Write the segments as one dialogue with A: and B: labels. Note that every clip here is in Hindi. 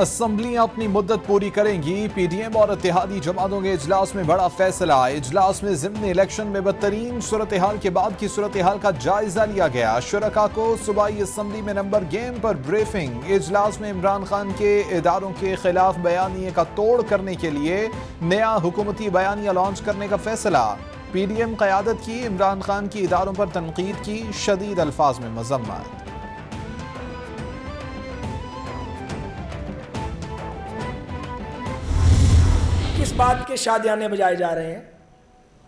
A: असम्बलियां अपनी मुद्दत पूरी करेंगी। पीडीएम और इत्तेहादी जमातों के इजलास में बड़ा फैसला। इजलास में ज़िम्नी इलेक्शन में बदतरीन सूरत हाल के बाद की सूरत हाल का जायजा लिया गया। शुरका को सूबाई असम्बली में नंबर गेम पर ब्रीफिंग। इजलास में इमरान खान के इदारों के खिलाफ बयानिए का तोड़ करने के लिए नया हुकूमती बयानिया लॉन्च करने का फैसला। पीडीएम क़यादत की इमरान खान की इदारों पर तनकीद की, शदीद अल्फाज में मजम्मत।
B: किस बात के शादियाने बजाए जा रहे हैं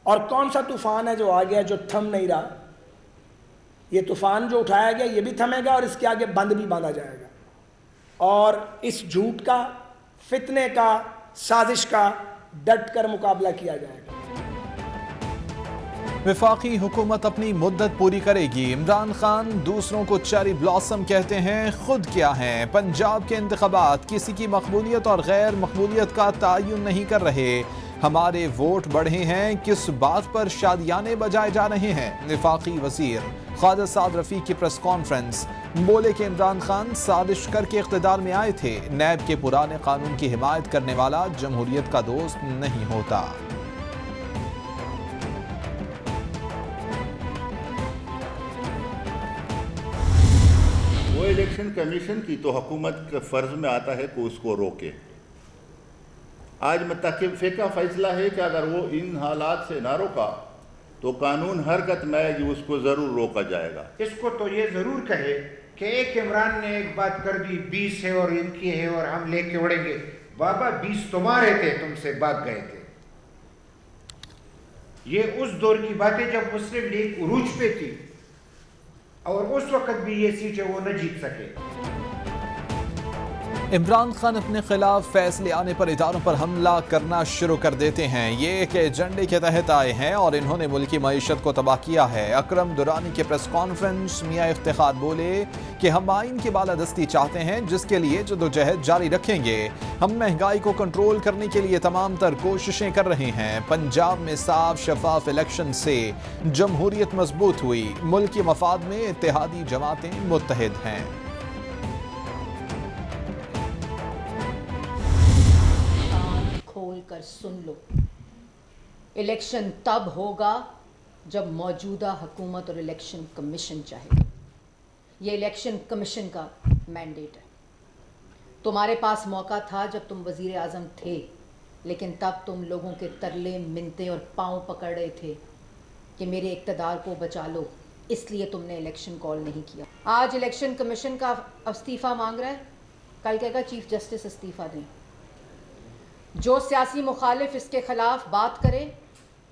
B: और कौन सा तूफान है जो आ गया जो थम नहीं रहा। ये तूफान जो उठाया गया ये भी थमेगा और इसके आगे बंद भी बांधा जाएगा और इस झूठ का, फितने का, साजिश का डट कर मुकाबला किया जाएगा।
A: वफाकी हुकूमत अपनी मुद्दत पूरी करेगी। इमरान खान दूसरों को चेरी ब्लॉसम कहते हैं, खुद क्या हैं। पंजाब के इंतखाबात किसी की मकबूलियत और गैर मकबूलियत का तयन नहीं कर रहे। हमारे वोट बढ़े हैं, किस बात पर शादियाने बजाए जा रहे हैं। वफाकी वजीर ख्वाजा साद रफीक की प्रेस कॉन्फ्रेंस। बोले कि इमरान खान साजिश करके इख्तिदार में आए थे। नैब के पुराने कानून की हिमायत करने वाला जमहूरियत का दोस्त नहीं होता।
C: इलेक्शन कमीशन की तो हुकूमत के फ़र्ज में आता है कि उसको रोके। आज मुत्तफ़िक़ा का फैसला है कि अगर वो इन हालात से ना रोका तो कानून हरकत में आएगी, उसको ज़रूर रोका जाएगा।
D: इसको तो ये ज़रूर कहे कि एक इमरान ने एक बात कर दी, 20 है और इनकी है और हम लेके उड़ेंगे। बाबा 20 तुम्हारे थे, तुमसे भाग गए थे। ये उस दौर की बातें जब मुस्लिम लीग उरूज पे थी और उस वक्त भी ये सीटें वो न जीत सके।
A: इमरान खान अपने खिलाफ फैसले आने पर इदारों पर हमला करना शुरू कर देते हैं। ये एक एजेंडे के तहत आए हैं और इन्होंने मुल्की मईशत को तबाह किया है। अकरम दुरानी के प्रेस कॉन्फ्रेंस मियां इफ्तिखार बोले कि हम आइन की बालादस्ती चाहते हैं, जिसके लिए जदोजहद जारी रखेंगे। हम महंगाई को कंट्रोल करने के लिए तमाम तर कोशिशें कर रहे हैं। पंजाब में साफ शफाफ इलेक्शन से जमहूरियत मजबूत हुई। मुल्क के मफाद में इत्तेहादी जमातें मुत्तहिद हैं।
E: कर सुन लो, इलेक्शन तब होगा जब मौजूदा हुकूमत और इलेक्शन कमीशन चाहेगा। ये इलेक्शन कमीशन का मैंडेट है। तुम्हारे पास मौका था जब तुम वजीर आज़म थे, लेकिन तब तुम लोगों के तरले, मिन्नतें और पांव पकड़ रहे थे कि मेरे इक़्तिदार को बचा लो, इसलिए तुमने इलेक्शन कॉल नहीं किया। आज इलेक्शन कमीशन का इस्तीफ़ा मांग रहा है, कल कहेगा चीफ जस्टिस इस्तीफ़ा दें। जो सियासी मुखालिफ इसके खिलाफ बात करे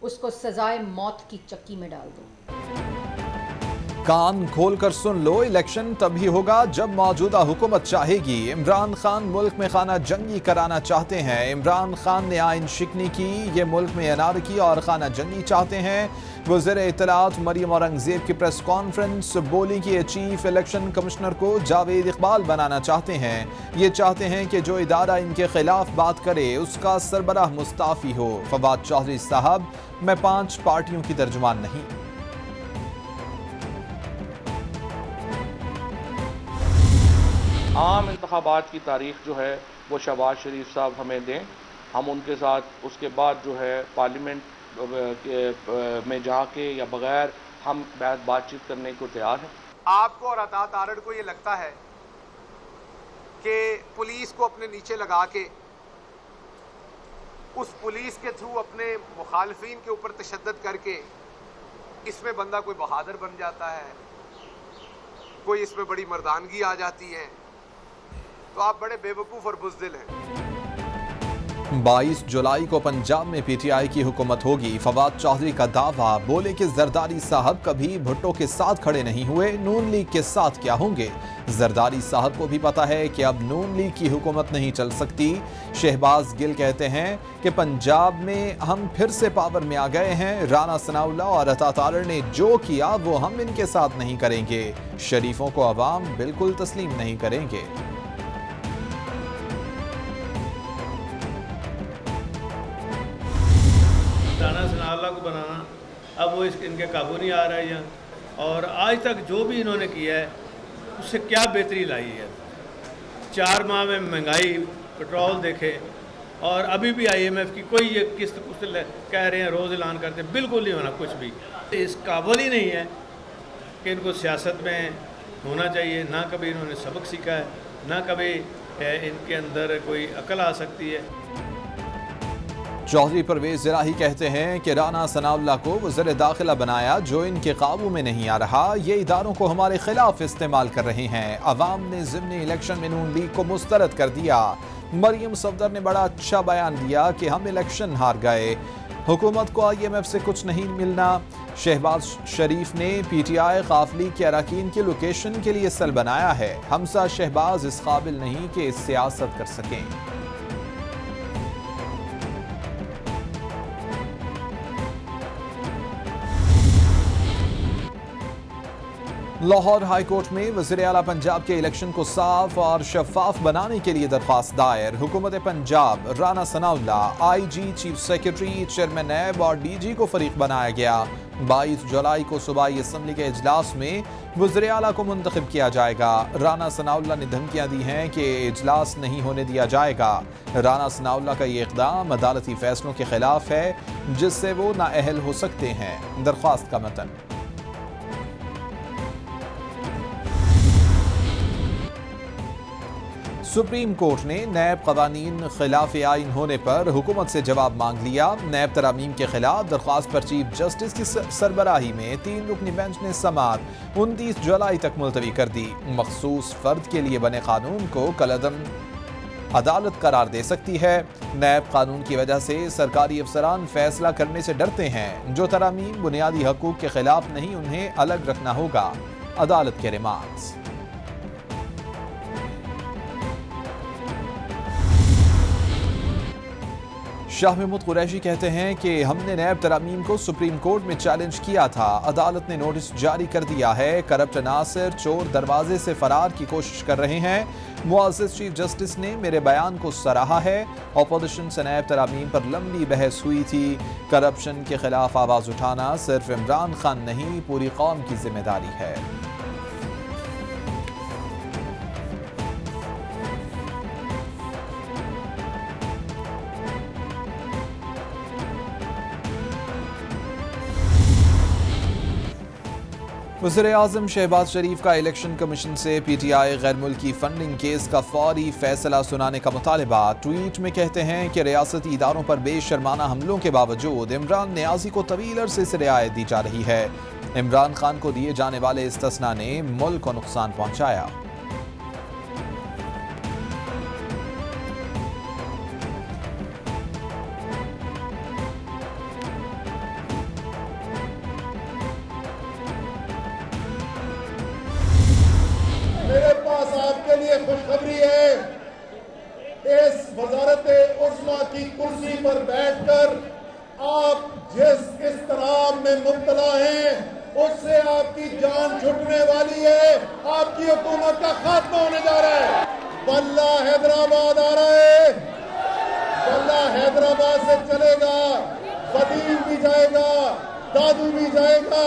E: उसको सजाए मौत की चक्की में डाल दो।
A: कान खोलकर सुन लो, इलेक्शन तभी होगा जब मौजूदा हुकूमत चाहेगी। इमरान खान मुल्क में खाना जंगी कराना चाहते हैं। इमरान खान ने आइन शिकनी की, ये मुल्क में अनारकी और खाना जंगी चाहते हैं। वज़ीर इत्तलात मरियम औरंगज़ेब की प्रेस कॉन्फ्रेंस। बोली कि ये चीफ इलेक्शन कमिश्नर को जावेद इकबाल बनाना चाहते हैं। ये चाहते हैं कि जो इदारा इनके खिलाफ बात करे उसका सरबराह मुस्ताफ़ी हो। फवाद चौधरी साहब, मैं 5 पार्टियों की तर्जुमान नहीं।
F: आम इंतखाबात की तारीख जो है वो शहबाज शरीफ साहब हमें दें, हम उनके साथ उसके बाद जो है पार्लियामेंट में जाके या बगैर हम बातचीत करने को तैयार हैं।
G: आपको और अता तारड़ को ये लगता है कि पुलिस को अपने नीचे लगा के उस पुलिस के थ्रू अपने मुखालफीन के ऊपर तशद्दुद करके इसमें बंदा कोई बहादुर बन जाता है, कोई इसमें बड़ी मर्दानगी आ जाती है, तो आप बड़े बेवकूफ़ और बुज़दिल हैं।
A: 22 जुलाई को पंजाब में पीटीआई की हुकूमत होगी। फवाद चौधरी का दावा। बोले कि जरदारी साहब कभी भुट्टो के साथ खड़े नहीं हुए, नून लीग के साथ क्या होंगे। जरदारी साहब को भी पता है कि अब नून लीग की हुकूमत नहीं चल सकती। शहबाज गिल कहते हैं कि पंजाब में हम फिर से पावर में आ गए हैं। राना सनाउल्लाह और अता तारड़ ने जो किया वो हम इनके साथ नहीं करेंगे। शरीफों को अवाम बिल्कुल तस्लीम नहीं करेंगे।
H: राना सनाउल्लाह को बनाना, अब वो इनके काबू नहीं आ रहा है यहाँ। और आज तक जो भी इन्होंने किया है उससे क्या बेहतरी लाई है। 4 माह में महंगाई, पेट्रोल देखे, और अभी भी IMF की कोई ये किस्त कह रहे हैं, रोज़ ऐलान करते हैं, बिल्कुल नहीं होना कुछ भी। इस काबिल ही नहीं है कि इनको सियासत में होना चाहिए, ना कभी इन्होंने सबक सीखा है, ना कभी इनके अंदर कोई अकल आ सकती है।
A: चौधरी परवेज इलाही कहते हैं कि राना सनाउल्लाह को वज़ीर दाखिला बनाया जो इनके काबू में नहीं आ रहा। ये इदारों को हमारे खिलाफ इस्तेमाल कर रहे हैं। अवाम ने ज़िमनी इलेक्शन में नून लीग को मुस्तरद कर दिया। मरियम सफदर ने बड़ा अच्छा बयान दिया कि हम इलेक्शन हार गए, हुकूमत को IMF से कुछ नहीं मिलना। शहबाज शरीफ ने PTI काफिले के अरकान की लोकेशन के लिए सेल बनाया है। हमसा शहबाज इस काबिल नहीं कि सियासत कर सकें। लाहौर हाई कोर्ट में वज़ीर आला पंजाब के इलेक्शन को साफ और शफाफ बनाने के लिए दरख्वास्त दायर। हुकूमत Punjab, Rana Sanaullah, IG, chief secretary, chairman NAB और DG को फरीक बनाया गया। 22 जुलाई को सूबाई असम्बली के इजलास में वज़ीर आला को मुंतखब किया जाएगा। राना सनाउल्लाह ने धमकियां दी हैं कि इजलास नहीं होने दिया जाएगा। राना सनाउल्लाह का ये इक़दाम अदालती फैसलों के खिलाफ है जिससे वो नाअहल हो सकते हैं। दरख्वास्त का मतन। सुप्रीम कोर्ट ने नैब कवानीन खिलाफ आइन होने पर हुकूमत से जवाब मांग लिया। नैब तरामीम के खिलाफ दरख्वास्त पर चीफ जस्टिस की सरबराही में 3 रुकनी बेंच ने समाअत 29 जुलाई तक मुलतवी कर दी। मखसूस फर्द के लिए बने कानून को कलअदम अदालत करार दे सकती है। नैब कानून की वजह से सरकारी अफसरान फैसला करने से डरते हैं। जो तरामीम बुनियादी हकूक के खिलाफ नहीं उन्हें अलग रखना होगा। अदालत के रिमार्क्स। शाह महमूद कुरैशी कहते हैं कि हमने नैब तरामीम को सुप्रीम कोर्ट में चैलेंज किया था। अदालत ने नोटिस जारी कर दिया है। करप्ट अनासर चोर दरवाजे से फरार की कोशिश कर रहे हैं। मुअज़्ज़िज़ चीफ जस्टिस ने मेरे बयान को सराहा है। अपोजिशन से नैब तरामीम पर लंबी बहस हुई थी। करप्शन के खिलाफ आवाज़ उठाना सिर्फ इमरान खान नहीं, पूरी कौम की जिम्मेदारी है। वज़ीर-ए-आज़म शहबाज शरीफ का इलेक्शन कमीशन से PTI गैर मुल्की फंडिंग केस का फौरी फैसला सुनाने का मुतालबा। ट्वीट में कहते हैं कि रियासती इदारों पर बेशर्माना हमलों के बावजूद इमरान नियाज़ी को तवील अरसे से रियायत दी जा रही है। इमरान खान को दिए जाने वाले इस्तिस्ना ने मुल्क को नुकसान पहुंचाया।
I: मेरे पास आपके लिए खुशखबरी है। इस वज़ारत-ए-उज़्मा की कुर्सी पर बैठकर आप जिस इस्तराब में मुब्तला हैं उससे आपकी जान छूटने वाली है। आपकी हुकूमत का खात्मा होने जा रहा है। बल्ला हैदराबाद आ रहा है। बल्ला हैदराबाद से चलेगा, वदीम भी जाएगा, दादू भी जाएगा।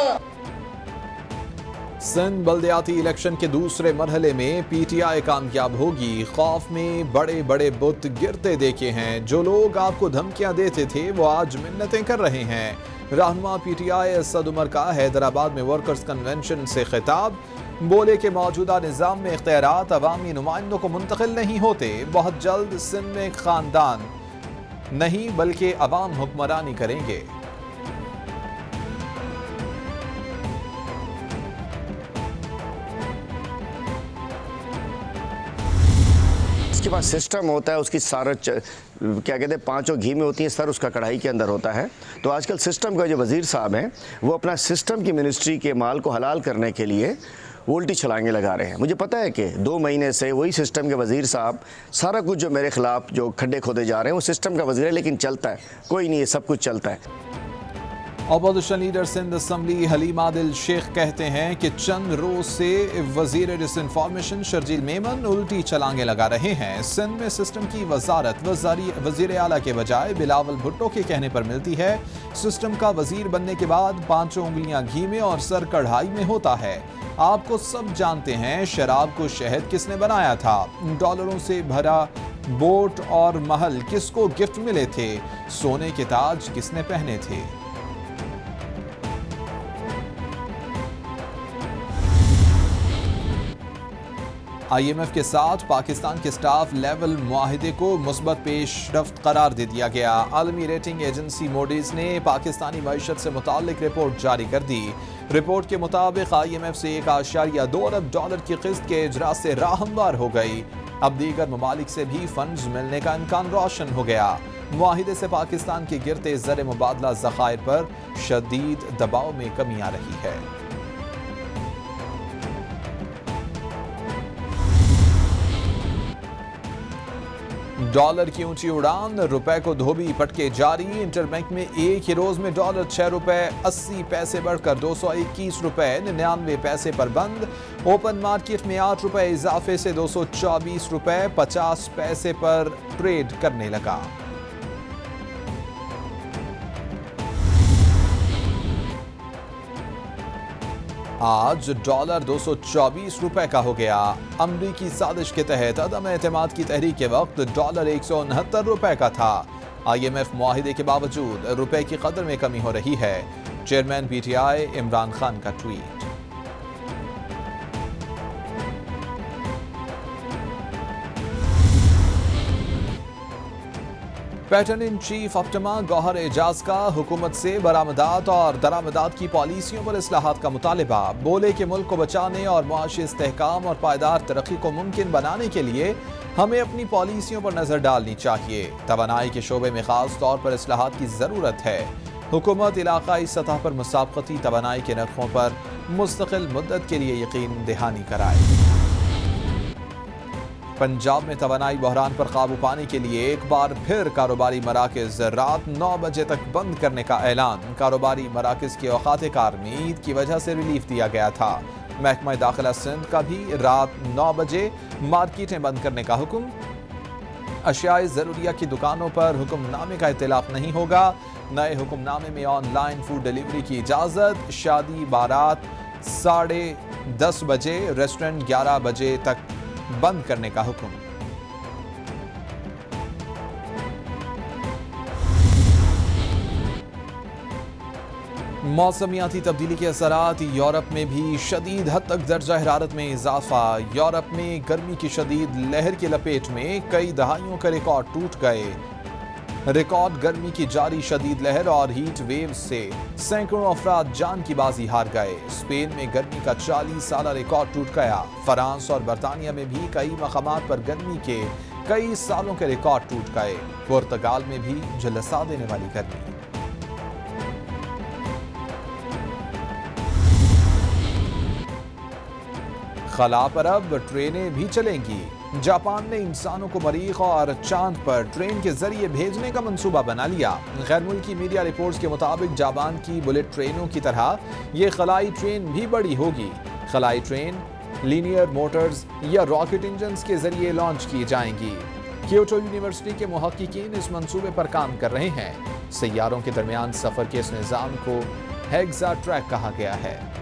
A: सिंध बल्दियाती इलेक्शन के दूसरे मरहले में PTI कामयाब होगी। खौफ में बड़े बड़े बुत गिरते देखे हैं। जो लोग आपको धमकियां देते थे वो आज मिन्नतें कर रहे हैं। रहनुमा PTI असद उमर का हैदराबाद में वर्कर्स कन्वेंशन से खिताब। बोले कि मौजूदा निज़ाम में इख्तियारात अवामी नुमाइंदों को मुंतकिल नहीं होते। बहुत जल्द सिंध में खानदान नहीं बल्कि अवाम हुक्मरानी करेंगे।
J: उसके पास सिस्टम होता है, उसकी सारा क्या कहते हैं पांचों घी में होती है, सर उसका कढ़ाई के अंदर होता है। तो आजकल सिस्टम का जो वज़ीर साहब हैं वो अपना सिस्टम की मिनिस्ट्री के माल को हलाल करने के लिए उल्टी छलांगे लगा रहे हैं। मुझे पता है कि 2 महीने से वही सिस्टम के वज़ीर साहब सारा कुछ जो मेरे खिलाफ जो खड्डे खोदे जा रहे हैं वो सिस्टम का वज़ीर है, लेकिन चलता है कोई नहीं, ये सब कुछ चलता है।
A: Opposition leader Sindh assembly Haleem Adil Sheikh कहते हैं कि चंद रोज से वजीर डिसइंफॉर्मेशन शर्जील मेमन उल्टी छलांगे लगा रहे हैं। सिंध में सिस्टम की वजारत वजीर आला के बजाय बिलावल भुट्टो के कहने पर मिलती है। सिस्टम का वजीर बनने के बाद 5 उंगलियां घी में और सर कढ़ाई में होता है। आपको सब जानते हैं शराब को शहद किसने बनाया था, डॉलरों से भरा बोट और महल किसको गिफ्ट मिले थे, सोने के ताज किसने पहने थे। IMF के साथ पाकिस्तान के स्टाफ लेवल मुआहिदे को मुस्बत पेशरफ्त करार दे दिया गया। आलमी रेटिंग एजेंसी मोडीज ने पाकिस्तानी मईशत से मुताल्लिक रिपोर्ट जारी कर दी। रिपोर्ट के मुताबिक IMF से $1.2 अरब की किस्त के इजरा से राह हमवार हो गई। अब दीगर ममालिक से भी फंड्स मिलने का इम्कान रोशन हो गया। मुआहिदे से पाकिस्तान के गिरते ज़र मुबादला ज़खायर पर शदीद दबाव में कमी आ रही है। डॉलर की ऊंची उड़ान, रुपए को धोबी पटके जारी। इंटरबैंक में एक ही रोज में डॉलर $6.80 बढ़कर $221.99 पर बंद। ओपन मार्केट में ₹8 इजाफे से $224.50 पर ट्रेड करने लगा। आज डॉलर $224 का हो गया। अमरीकी साजिश के तहत अदम एतमाद की तहरीक के वक्त डॉलर $169 का था। IMF मुआहिदे के बावजूद रुपए की कदर में कमी हो रही है। चेयरमैन PTI इमरान खान का ट्वीट। पैटर्न इन चीफ ऑप्टिमा गौहर एजाज का हुकूमत से बरामदात और दरामदात की पॉलिसियों पर इस्लाहात का मुतालिबा। बोले कि मुल्क को बचाने और मुआशी इस्तेहकाम और पायदार तरक्की को मुमकिन बनाने के लिए हमें अपनी पॉलिसियों पर नजर डालनी चाहिए। तवानाई के शोबे में खास तौर पर इस्लाहात की जरूरत है। हुकूमत इलाकाई सतह पर मुसाबकती तवानाई के नरखों पर मुस्तकिल मुद्दत के लिए यकीन दहानी कराए। पंजाब में तवानाई बहरान पर काबू पाने के लिए एक बार फिर कारोबारी मराकज रात 9 बजे तक बंद करने का ऐलान। कारोबारी मराकज के औकात कार में ईद की वजह से रिलीफ दिया गया था। महकमा दाखिला सिंध का भी रात 9 बजे मार्केटें बंद करने का हुक्म। अशियाए ज़रूरिया की दुकानों पर हुक्मनामे का इतलाफ नहीं होगा। नए हुक्मनामे में ऑनलाइन फूड डिलीवरी की इजाज़त। शादी बारात 10:30 बजे, रेस्टोरेंट 11 बजे तक बंद करने का हुक्म। मौसमियाती तब्दीली के असरात यूरोप में भी शदीद हद तक दर्जा हरारत में इजाफा। यूरोप में गर्मी की शदीद लहर की लपेट में कई दहाइयों के रिकॉर्ड टूट गए। रिकॉर्ड गर्मी की जारी शदीद लहर और हीट वेव से सैकड़ों अफराद जान की बाजी हार गए। स्पेन में गर्मी का 40 साल रिकॉर्ड टूट गया। फ्रांस और बरतानिया में भी कई मकामात पर गर्मी के कई सालों के रिकॉर्ड टूट गए। पुर्तगाल में भी झुलसा देने वाली गर्मी। खला पर अब ट्रेनें भी चलेंगी। जापान ने इंसानों को मरीख और चांद पर ट्रेन के जरिए भेजने का मंसूबा बना लिया। गैर मुल्की मीडिया रिपोर्ट्स के मुताबिक जापान की बुलेट ट्रेनों की तरह ये खलाई ट्रेन भी बड़ी होगी। खलाई ट्रेन लीनियर मोटर्स या रॉकेट इंजन के जरिए लॉन्च की जाएंगी। क्योटो यूनिवर्सिटी के मुहक्किकीन इस मंसूबे पर काम कर रहे हैं। सैयारों के दरमियान सफर के इस निज़ाम को हेक्सा ट्रैक कहा गया है।